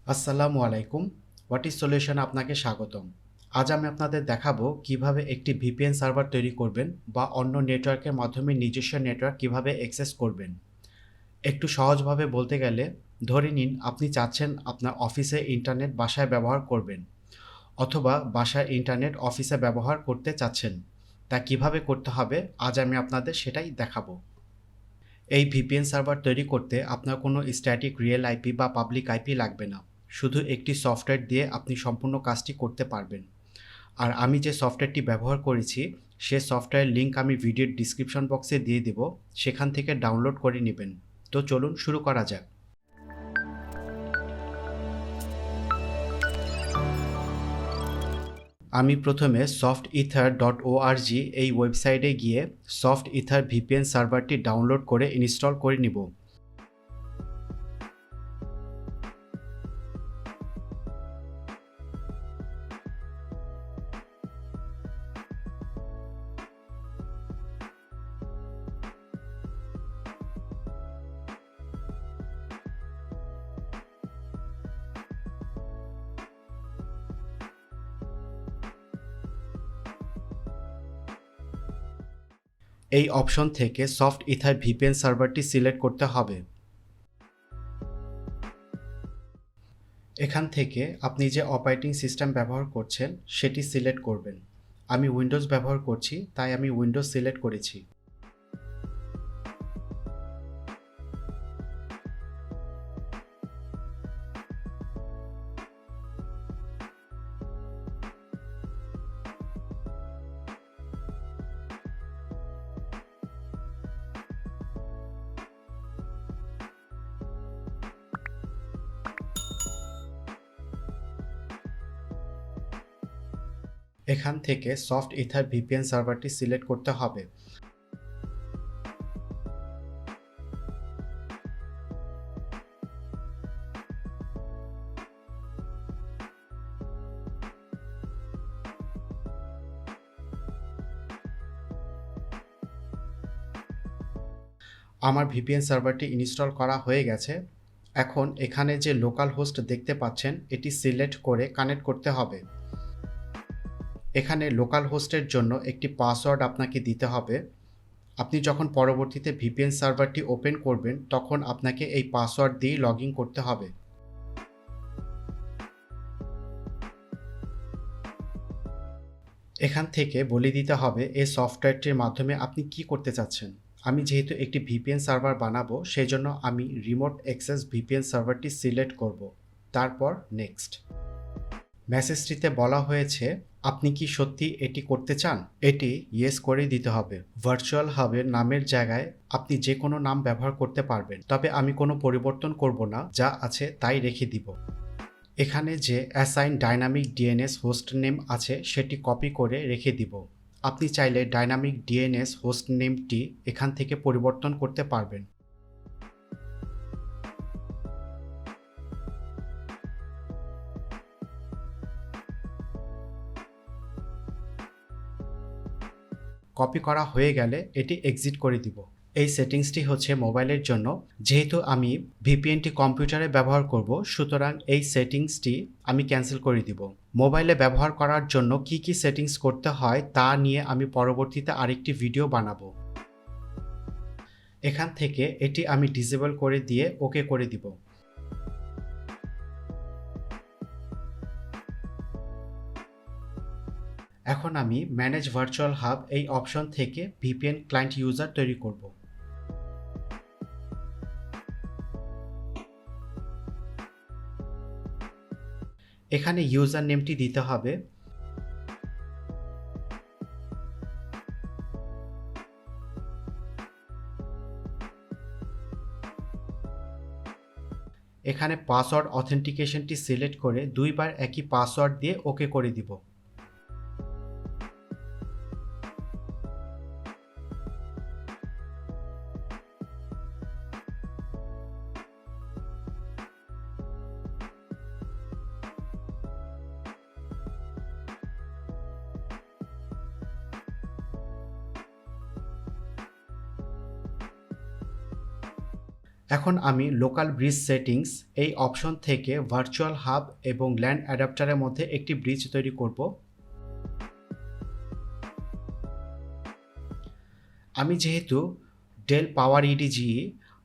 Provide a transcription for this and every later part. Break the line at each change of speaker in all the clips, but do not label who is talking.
আসসালামু আলাইকুম। What is solution আপনাকে স্বাগতম। আজ আমি আপনাদের দেখাবো কিভাবে একটি ভিপিএন সার্ভার তৈরি করবেন বা অন্য নেটওয়ার্কের মাধ্যমে নিজস্ব নেটওয়ার্ক কিভাবে অ্যাক্সেস করবেন। একটু সহজভাবে বলতে গেলে ধরে নিন আপনি চাচ্ছেন আপনার অফিসে ইন্টারনেট বাসায় ব্যবহার করবেন অথবা বাসায় ইন্টারনেট অফিসে ব্যবহার করতে চাচ্ছেন। তা কিভাবে করতে হবে আজ আমি আপনাদের সেটাই দেখাবো। এই ভিপিএন সার্ভার তৈরি করতে আপনার কোনো স্ট্যাটিক রিয়েল আইপি বা পাবলিক আইপি লাগবে না। শুধু একটি সফটওয়্যার দিয়ে আপনি সম্পূর্ণ কাজটি করতে পারবেন। আর আমি যে সফটওয়্যারটি ব্যবহার করেছি সে সফটওয়্যার লিঙ্ক আমি ভিডিওর ডিসক্রিপশন বক্সে দিয়ে দেব, সেখান থেকে ডাউনলোড করে নেবেন। তো চলুন শুরু করা যাক। আমি প্রথমে SoftEther.org এই ওয়েবসাইটে গিয়ে SoftEther VPN সার্ভারটি ডাউনলোড করে ইনস্টল করে নিব। এই অপশন থেকে SoftEther VPN সার্ভারটি সিলেক্ট করতে হবে। এখান থেকে আপনি যে অপারেটিং সিস্টেম ব্যবহার করছেন সেটি সিলেক্ট করবেন। আমি উইন্ডোজ ব্যবহার করছি, তাই আমি উইন্ডোজ সিলেক্ট করেছি। এখান থেকে SoftEther VPN সার্ভারটি সিলেক্ট করতে হবে। আমার ভিপিএন সার্ভারটি ইনস্টল করা হয়ে গেছে। এখন এখানে যে লোকাল হোস্ট দেখতে পাচ্ছেন এটি সিলেক্ট করে কানেক্ট করতে হবে। এখানে লোকাল হোস্টের জন্য একটি পাসওয়ার্ড আপনাকে দিতে হবে। আপনি যখন পরবর্তীতে ভিপিএন সার্ভারটি ওপেন করবেন তখন আপনাকে এই পাসওয়ার্ড দিয়ে লগ ইন করতে হবে। এখান থেকে বলে দিতে হবে এই সফটওয়্যারটির মাধ্যমে আপনি কি করতে চাচ্ছেন। আমি যেহেতু একটি ভিপিএন সার্ভার বানাবো সেজন্য আমি রিমোট অ্যাক্সেস ভিপিএন সার্ভারটি সিলেক্ট করব। তারপর নেক্সট। মেসেজটিতে বলা হয়েছে আপনি কি সত্যি এটি করতে চান? এটি ইয়েস করে দিতে হবে। ভার্চুয়াল হাবের নামের জায়গায় আপনি যে কোনো নাম ব্যবহার করতে পারবেন, তবে আমি কোনো পরিবর্তন করব না, যা আছে তাই রেখে দিব। এখানে যে assign dynamic DNS host name আছে সেটি কপি করে রেখে দিব। আপনি চাইলে ডাইনামিক ডিএনএস হোস্ট নেমটি এখান থেকে পরিবর্তন করতে পারবেন। কপি করা হয়ে গেলে এটি এক্সিট করে দিব। এই সেটিংসটি হচ্ছে মোবাইলের জন্য। যেহেতু আমি ভিপিএনটি কম্পিউটারে ব্যবহার করব, সুতরাং এই সেটিংসটি আমি ক্যান্সেল করে দিব। মোবাইলে ব্যবহার করার জন্য কি কি সেটিংস করতে হয় তা নিয়ে আমি পরবর্তীতে আরেকটি ভিডিও বানাবো। এখান থেকে এটি আমি ডিসেবল করে দিয়ে ওকে করে দিব। এখন আমি ম্যানেজ ভার্চুয়াল হাব এই অপশন থেকে ভিপিএন ক্লায়েন্ট ইউজার তৈরি করব। এখানে ইউজার নেমটি দিতে হবে। এখানে পাসওয়ার্ড অথেন্টিকেশনটি সিলেক্ট করে দুইবার একই পাসওয়ার্ড দিয়ে ওকে করে দিব। এখন আমি লোকাল ব্রিজ সেটিংস এই অপশন থেকে ভার্চুয়াল হাব এবং ল্যান্ড অ্যাডাপ্টারের মধ্যে একটি ব্রিজ তৈরি করব। আমি যেহেতু ডেল পাওয়ার ইডিজি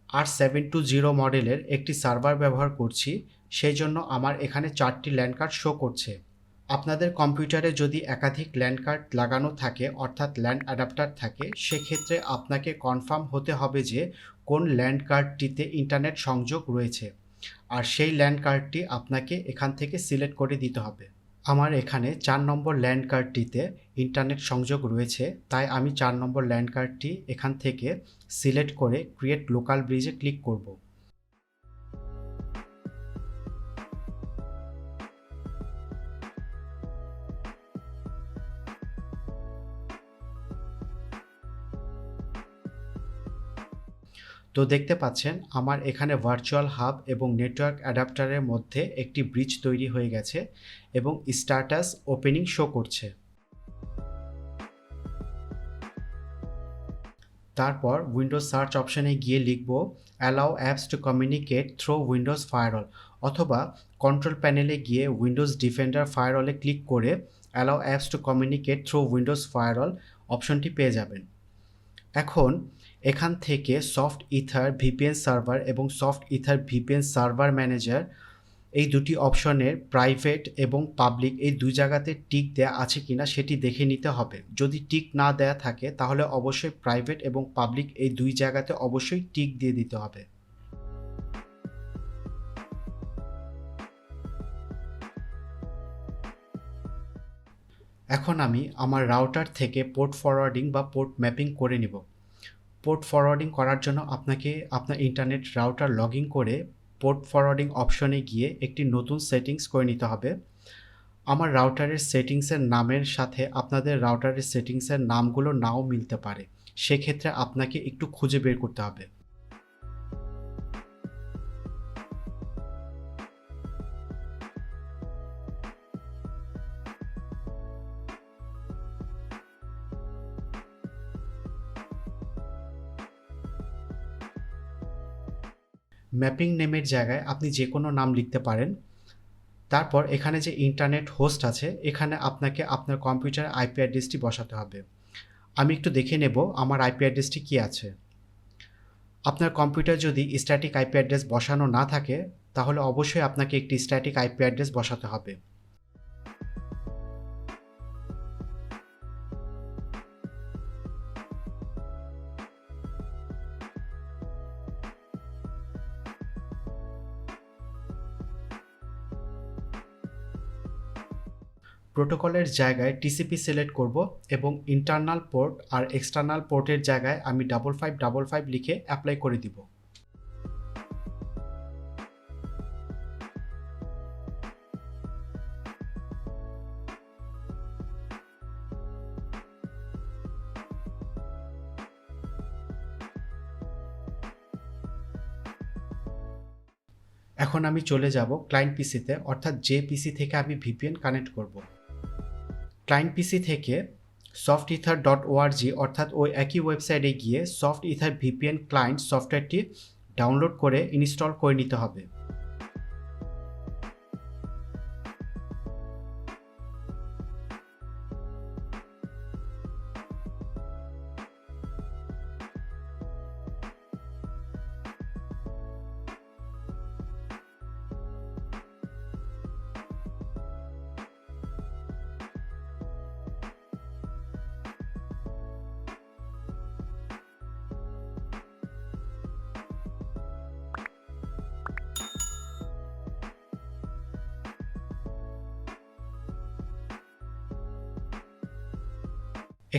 R720 মডেলের একটি সার্ভার ব্যবহার করছি, সেই জন্য আমার এখানে 4টি ল্যান্ড কার্ড শো করছে। আপনাদের কম্পিউটারে যদি একাধিক ল্যান্ড কার্ড লাগানো থাকে অর্থাৎ ল্যান্ড অ্যাডাপ্টার থাকে, সেক্ষেত্রে আপনাকে কনফার্ম হতে হবে যে কোন ল্যান্ড কার্ডটিতে ইন্টারনেট সংযোগ রয়েছে, আর সেই ল্যান্ড কার্ডটি আপনাকে এখান থেকে সিলেক্ট করে দিতে হবে। আমার এখানে 4 নম্বর ল্যান্ড কার্ডটিতে ইন্টারনেট সংযোগ রয়েছে, তাই আমি 4 নম্বর ল্যান্ড কার্ডটি এখান থেকে সিলেক্ট করে ক্রিয়েট লোকাল ব্রিজে ক্লিক করব। তো দেখতে পাচ্ছেন আমার এখানে ভার্চুয়াল হাব এবং নেটওয়ার্ক অ্যাডাপ্টারের মধ্যে একটি ব্রিজ তৈরি হয়ে গেছে এবং স্ট্যাটাস ওপেনিং শো করছে। তারপর উইন্ডোজ সার্চ অপশনে গিয়ে লিখব allow apps to communicate through Windows firewall, অথবা কন্ট্রোল প্যানেলে গিয়ে উইন্ডোজ ডিফেন্ডার ফায়ারওয়ালে ক্লিক করে allow apps to communicate through Windows firewall অপশনটি পেয়ে যাবেন। এখন এখান থেকে SoftEther VPN সার্ভার এবং SoftEther VPN সার্ভার ম্যানেজার এই দুটি অপশনের প্রাইভেট এবং পাবলিক এই দুই জায়গাতে টিক দেয়া আছে কিনা সেটি দেখে নিতে হবে। যদি টিক না দেয়া থাকে তাহলে অবশ্যই প্রাইভেট এবং পাবলিক এই দুই জায়গাতে অবশ্যই টিক দিয়ে দিতে হবে। এখন আমি আমার রাউটার থেকে পোর্ট ফরওয়ার্ডিং বা পোর্ট ম্যাপিং করে নিব। পোর্ট ফরওয়ার্ডিং করার জন্য আপনাকে আপনার ইন্টারনেট রাউটার লগ ইন করে পোর্ট ফরওয়ার্ডিং অপশনে গিয়ে একটি নতুন সেটিংস করে নিতে হবে। আমার রাউটারের সেটিংসের নামের সাথে আপনাদের রাউটারের সেটিংসের নামগুলো নাও মিলতে পারে, সেক্ষেত্রে আপনাকে একটু খুঁজে বের করতে হবে। ম্যাপিং নেমের জায়গায় আপনি যে কোনো নাম লিখতে পারেন। তারপর এখানে যে ইন্টারনেট হোস্ট আছে, এখানে আপনাকে আপনার কম্পিউটারের আইপি অ্যাড্রেসটি বসাতে হবে। আমি একটু দেখে নেব আমার আইপি অ্যাড্রেসটি কী আছে। আপনার কম্পিউটার যদি স্ট্যাটিক আইপি অ্যাড্রেস বসানো না থাকে, তাহলে অবশ্যই আপনাকে একটি স্ট্যাটিক আইপি অ্যাড্রেস বসাতে হবে। প্রোটোকলের জায়গায় টিসিপি সিলেক্ট করব এবং ইন্টারনাল পোর্ট আর এক্সটার্নাল পোর্টের জায়গায় আমি 5555 লিখে অ্যাপ্লাই করে দিব। এখন আমি চলে যাব ক্লায়েন্ট পিসিতে, অর্থাৎ যে পিসি থেকে আমি ভিপিএন কানেক্ট করব। ক্লায়েন্ট পিসি থেকে softether.org অর্থাৎ ওই একই ওয়েবসাইটে গিয়ে SoftEther VPN ক্লায়েন্ট সফটওয়্যারটি ডাউনলোড করে ইনস্টল করে নিতে হবে।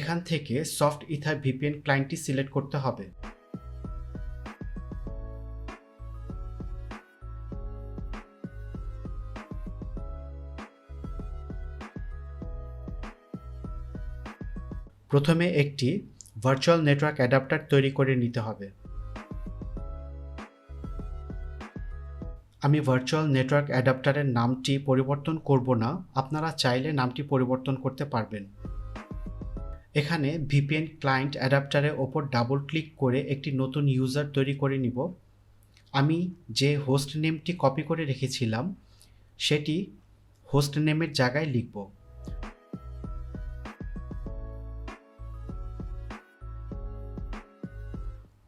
এখান থেকে SoftEther VPN ক্লায়েন্টটি সিলেক্ট করতে হবে। প্রথমে একটি ভার্চুয়াল নেটওয়ার্ক অ্যাডাপ্টার তৈরি করে নিতে হবে। আমি ভার্চুয়াল নেটওয়ার্ক অ্যাডাপ্টারের নামটি পরিবর্তন করব না, আপনারা চাইলে নামটি পরিবর্তন করতে পারবেন। এখানে ভিপিএন ক্লায়েন্ট অ্যাডাপ্টারের ওপর ডাবল ক্লিক করে একটি নতুন ইউজার তৈরি করে নিব। আমি যে হোস্ট নেমটি কপি করে রেখেছিলাম সেটি হোস্ট নেমের জায়গায় লিখব।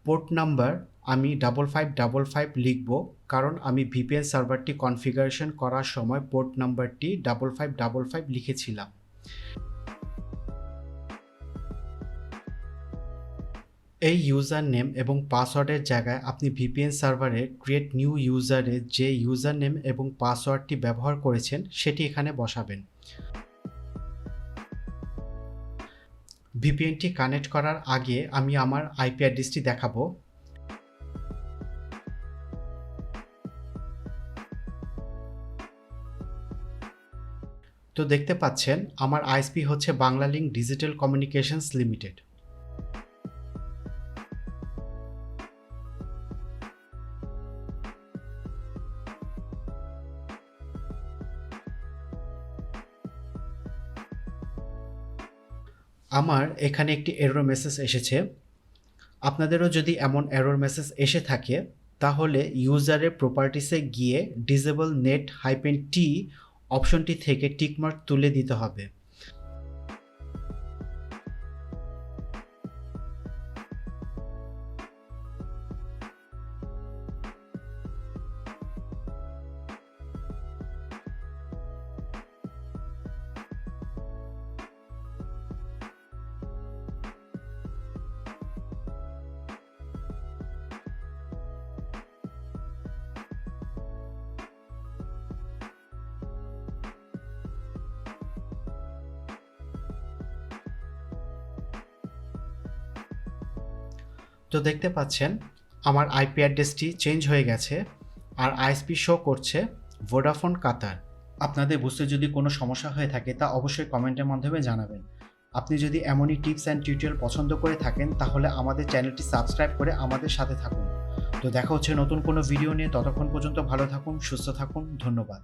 পোর্ট নাম্বার আমি 5555 লিখব, কারণ আমি ভিপিএন সার্ভারটি কনফিগারেশন করার সময় পোর্ট নাম্বারটি 5555 লিখেছিলাম। এই ইউজার নেম এবং পাসওয়ার্ডের জায়গায় আপনি ভিপিএন সার্ভারে ক্রিয়েট নিউ ইউজারে যে ইউজার নেম এবং পাসওয়ার্ডটি ব্যবহার করেছেন সেটি এখানে বসাবেন। ভিপিএনটি কানেক্ট করার আগে আমি আমার আইপি অ্যাড্রেসটি দেখাবো। তো দেখতে পাচ্ছেন আমার আইএসপি হচ্ছে Bangla link digital communications limited. আমার এখানে একটি এরর মেসেজ এসেছে। আপনাদেরও যদি এমন এরর মেসেজ এসে থাকে তাহলে ইউজারের প্রপার্টিসে গিয়ে ডিসেবল নেট -t অপশনটি থেকে টিকমার্ক তুলে দিতে হবে। তো দেখতে পাচ্ছেন আমার আইপি অ্যাড্রেসটি চেঞ্জ হয়ে গেছে আর আইএসপি শো করছে ভোডাফোন কাতার। আপনাদের বুঝতে যদি কোনো সমস্যা হয়ে থাকে তা অবশ্যই কমেন্টের মাধ্যমে জানাবেন। আপনি যদি এমনই টিপস অ্যান্ড টিউটোরিয়াল পছন্দ করে থাকেন তাহলে আমাদের চ্যানেলটি সাবস্ক্রাইব করে আমাদের সাথে থাকুন। তো দেখা হচ্ছে নতুন কোনো ভিডিও নিয়ে, ততক্ষণ পর্যন্ত ভালো থাকুন, সুস্থ থাকুন, ধন্যবাদ।